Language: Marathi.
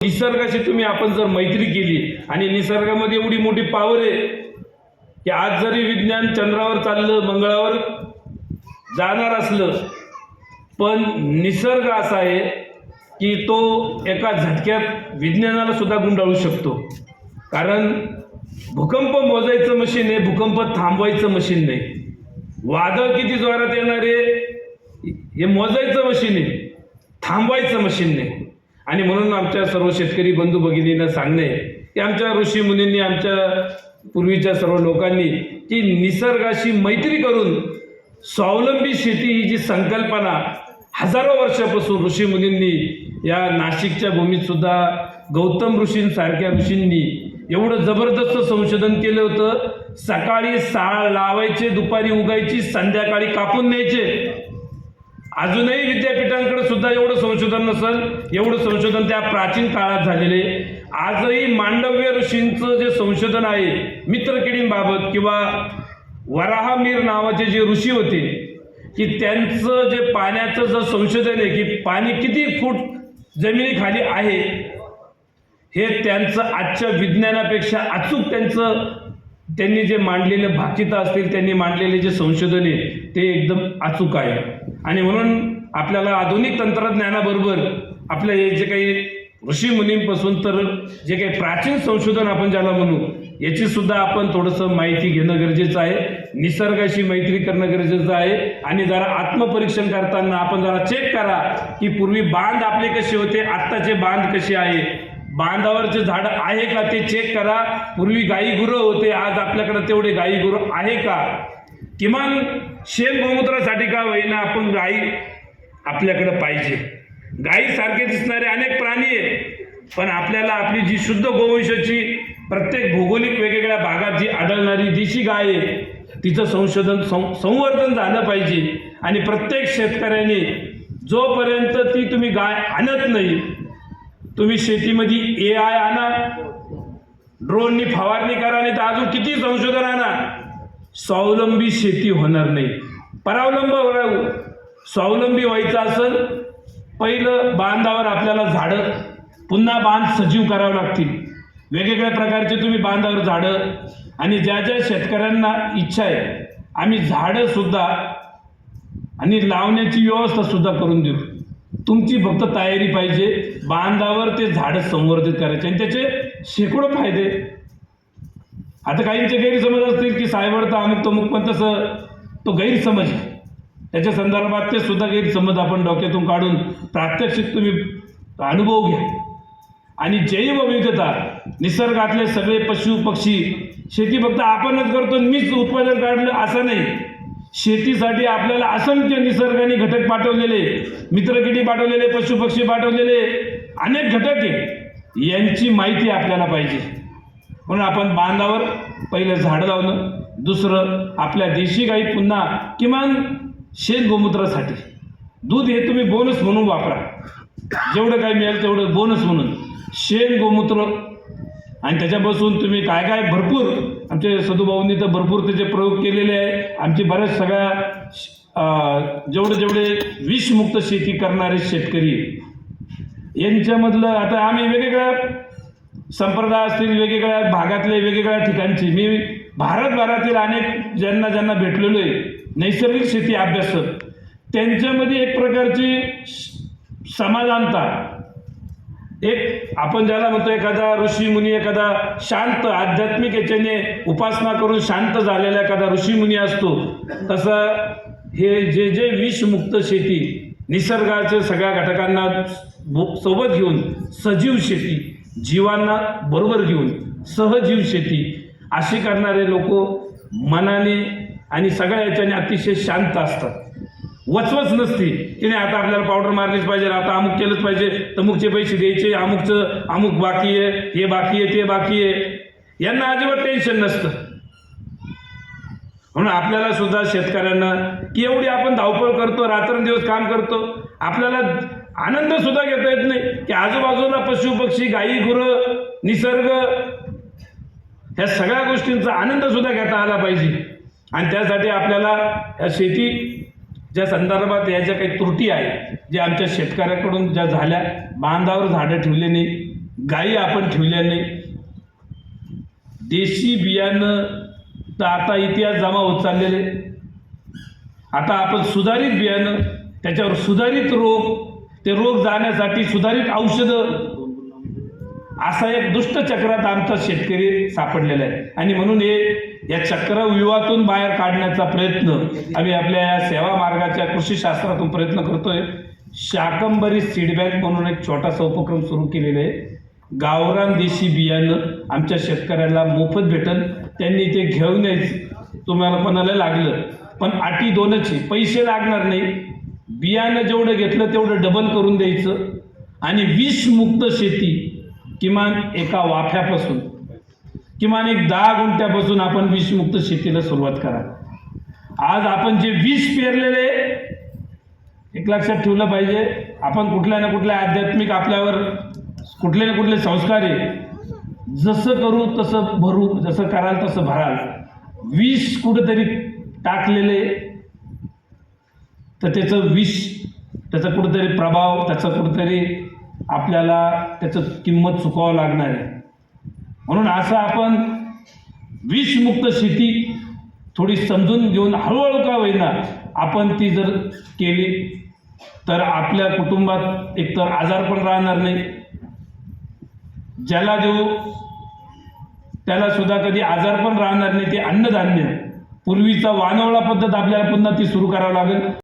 निसर्गाशी तुम्ही आपण जर मैत्री केली आणि निसर्गामध्ये एवढी मोठी पावर आहे की आज जरी विज्ञान चंद्रावर चाललं, मंगळावर जाणार असलं, पण निसर्ग असा आहे की तो एका झटक्यात विज्ञानाला सुद्धा गुंडाळू शकतो. कारण भूकंप मोजायचं मशीन आहे, भूकंप थांबवायचं मशीन नाही. वादळ किती जोरात येणार आहे हे मोजायचं मशीन आहे, थांबवायचं मशीन नाही. आणि म्हणून आमच्या सर्व शेतकरी बंधू भगिनींना सांगणे की आमच्या ऋषी मुनींनी, आमच्या पूर्वीच्या सर्व लोकांनी की निसर्गाशी मैत्री करून स्वावलंबी शेती ही जी संकल्पना हजारो वर्षापासून ऋषी मुनींनी या नाशिकच्या भूमीत सुद्धा गौतम ऋषींसारख्या ऋषींनी एवढं जबरदस्त संशोधन केलं होतं. सकाळी साळ लावायचे, दुपारी उगायची, संध्याकाळी कापून न्यायचे. अजूनही विद्यापीठांकडे सुद्धा एवढं संशोधन नसेल, एवढं संशोधन त्या प्राचीन काळात झालेले. आजही मांडव्य ऋषींचं जे संशोधन आहे मित्रकिडींबाबत किंवा वराहमीर नावाचे जे ऋषी होते की त्यांचं जे पाण्याचं जर संशोधन आहे की पाणी किती फूट जमिनीखाली आहे हे त्यांचं आजच्या विज्ञानापेक्षा अचूक त्यांनी जे मांडलेले भाकितं असतील, त्यांनी मांडलेले जे संशोधन आहे ते एकदम अचूक आहे. आणि म्हणून आपल्याला आधुनिक तंत्रज्ञानाबरोबर आपल्या हे जे काही ऋषी मुनींपासून तर जे काही प्राचीन संशोधन आपण ज्याला म्हणू याची सुद्धा आपण थोडंसं माहिती घेणं गरजेचं आहे. निसर्गाशी मैत्री करणं गरजेचं आहे. आणि जरा आत्मपरीक्षण करताना आपण जरा चेक करा की पूर्वी बांध आपले कसे होते, आत्ताचे बांध कसे आहे, बांधावरचे झाड आहे का ते चेक करा. पूर्वी गाई गुरं होते, आज आपल्याकडे तेवढे गाई गुरं आहे का? किमान शेण गोमूत्रासाठी का होईना आपण गाई आपल्याकडे पाहिजे. गायीसारखे दिसणारे अनेक प्राणी आहेत, पण आपल्याला आपली जी शुद्ध गोवंशाची प्रत्येक भौगोलिक वेगवेगळ्या भागात जी आढळणारी देशी गाय आहे तिचं संशोधन संवर्धन झालं पाहिजे. आणि प्रत्येक शेतकऱ्याने जोपर्यंत ती तुम्ही गाय आणत नाही, तुम्ही शेतीमध्ये AI आणा, ड्रोननी फवारणी करा, नाही तर अजून किती संशोधन आणा, स्वावलंबी शेती होणार नाही. परावलंब स्वावलंबी व्हायचं असेल पहिलं बांधावर आपल्याला झाडं, पुन्हा बांध सजीव करावं लागतील. वेगवेगळ्या प्रकारचे तुम्ही बांधावर झाडं, आणि ज्या ज्या शेतकऱ्यांना इच्छा आहे आम्ही झाडं सुद्धा आणि लावण्याची व्यवस्था सुद्धा करून देऊ. तुमची फक्त तयारी पाहिजे. बांधावर ते झाडं संवर्धित करायचे आणि त्याचे शेकडो फायदे. आता काहींचे गैरसमज असतील की सायबर तर अमुक तमुक, पण तसं तो गैरसमज आहे. त्याच्या संदर्भात ते सुद्धा गैरसमज आपण डोक्यातून काढून प्रात्यक्षिक तुम्ही अनुभव घ्या. आणि जैवविविधता, निसर्गातले सगळे पशु पक्षी, शेती फक्त आपणच करतो मीच उत्पादन काढलं असं नाही. शेतीसाठी आपल्याला असंख्य निसर्गाने घटक पाठवलेले, मित्रकिडी पाठवलेले, पशुपक्षी पाठवलेले अनेक घटक आहे, यांची माहिती आपल्याला पाहिजे. म्हणून आपण बांधावर पहिलं झाडं लावणं, दुसरं आपल्या देशी गाई पुन्हा किमान शेण गोमूत्रासाठी. दूध हे तुम्ही बोनस म्हणून वापरा, जेवढं काही मिळेल तेवढं बोनस म्हणून शेण गोमूत्र. आणि त्याच्यापासून तुम्ही काय काय भरपूर आमचे सदुभाऊंनी तर भरपूर त्याचे प्रयोग केलेले आहे. आमची बऱ्याच सगळ्या जेवढे विषमुक्त शेती करणारे शेतकरी यांच्यामधलं आता आम्ही वेगवेगळ्या संप्रदाय असतील, वेगवेगळ्या भागातले, वेगवेगळ्या ठिकाणची, मी भारतभरातील अनेक ज्यांना भेटलेलो आहे नैसर्गिक शेती अभ्यासक, त्यांच्यामध्ये एक प्रकारची समाधानता, एक आपण ज्याला म्हणतो एखादा ऋषी मुनी, एखादा शांत आध्यात्मिक याच्याने उपासना करून शांत झालेला एखादा ऋषी मुनी असतो, तसं हे जे विषमुक्त शेती, निसर्गाच्या सगळ्या घटकांना सोबत घेऊन सजीव शेती, जीवांना बरोबर घेऊन सहजीव शेती अशी करणारे लोक मनाने आणि सगळ्या याच्याने अतिशय शांत असतात. वचवच नसती की नाही आता आपल्याला पावडर मारलीच पाहिजे, आता अमुक केलंच पाहिजे, तमुकचे पैसे द्यायचे, अमुक बाकी आहे, हे बाकी आहे, ते बाकी आहे, यांना अजिबात टेन्शन नसतं. म्हणून आपल्याला सुद्धा शेतकऱ्यांना की एवढी आपण धावपळ करतो, रात्रंदिवस काम करतो, आपल्याला आनंद सुद्धा घेता येत नाही की आजूबाजूला पशुपक्षी, गाई गुरं, निसर्ग, ह्या सगळ्या गोष्टींचा आनंद सुद्धा घेता आला पाहिजे. आणि त्यासाठी आपल्याला या शेती ज्या संदर्भात या ज्या काही त्रुटी आहेत, ज्या आमच्या शेतकऱ्याकडून ज्या झाल्या, बांधावर झाडं ठेवले नाही, गायी आपण ठेवल्या नाही. देशी बियाणं तर आता इतिहास जमा होत चाललेले. आता आपण सुधारित बियाणं, त्याच्यावर सुधारित रोग, ते रोग जाण्यासाठी सुधारित औषधं, असा एक दुष्ट चक्रात आमचा शेतकरी सापडलेला आहे. आणि म्हणून या चक्रव्यूहातून बाहेर काढण्याचा प्रयत्न आम्ही आपल्या या सेवा मार्गाच्या कृषीशास्त्रातून प्रयत्न करतोय. शाकंभरी सीड बँक म्हणून एक छोटासा उपक्रम सुरू केलेला आहे. गावरान देशी बियाणं आमच्या शेतकऱ्याला मोफत भेटल. त्यांनी ते घेऊन यायचं. तुम्हाला कोणाला लागलं, पण अटी दोनच आहे, पैसे लागणार नाही. बियाणं जेवढं घेतलं तेवढं डबल करून द्यायचं. आणि विषमुक्त शेती किमान एका वाफ्यापासून, किमान एक 10 गुंठ्यापासून आपण विषमुक्त शेतीला सुरुवात करा. आज आपण जे विष पेरलेले, एक लक्षात ठेवलं पाहिजे, आपण कुठल्या ना कुठल्या आध्यात्मिक आपल्यावर कुठले ना कुठले संस्कार आहे. जसं करू तसं भरू, जसं कराल तसं भराल. विष कुठेतरी टाकलेले तर त्याचं विष, त्याचा कुठेतरी प्रभाव, त्याचा कुठेतरी आपल्याला त्याचं किंमत चुकावं लागणार आहे. म्हणून असं आपण विषमुक्त शेती थोडी समजून घेऊन हळूहळू का होईना आपण ती जर केली तर आपल्या कुटुंबात एकतर आजार पण राहणार नाही. ज्याला देऊ त्याला सुद्धा कधी आजार पण राहणार नाही. ते अन्नधान्य, पूर्वीचा वानवळा पद्धत आपल्याला पुन्हा ती सुरू करावं लागेल.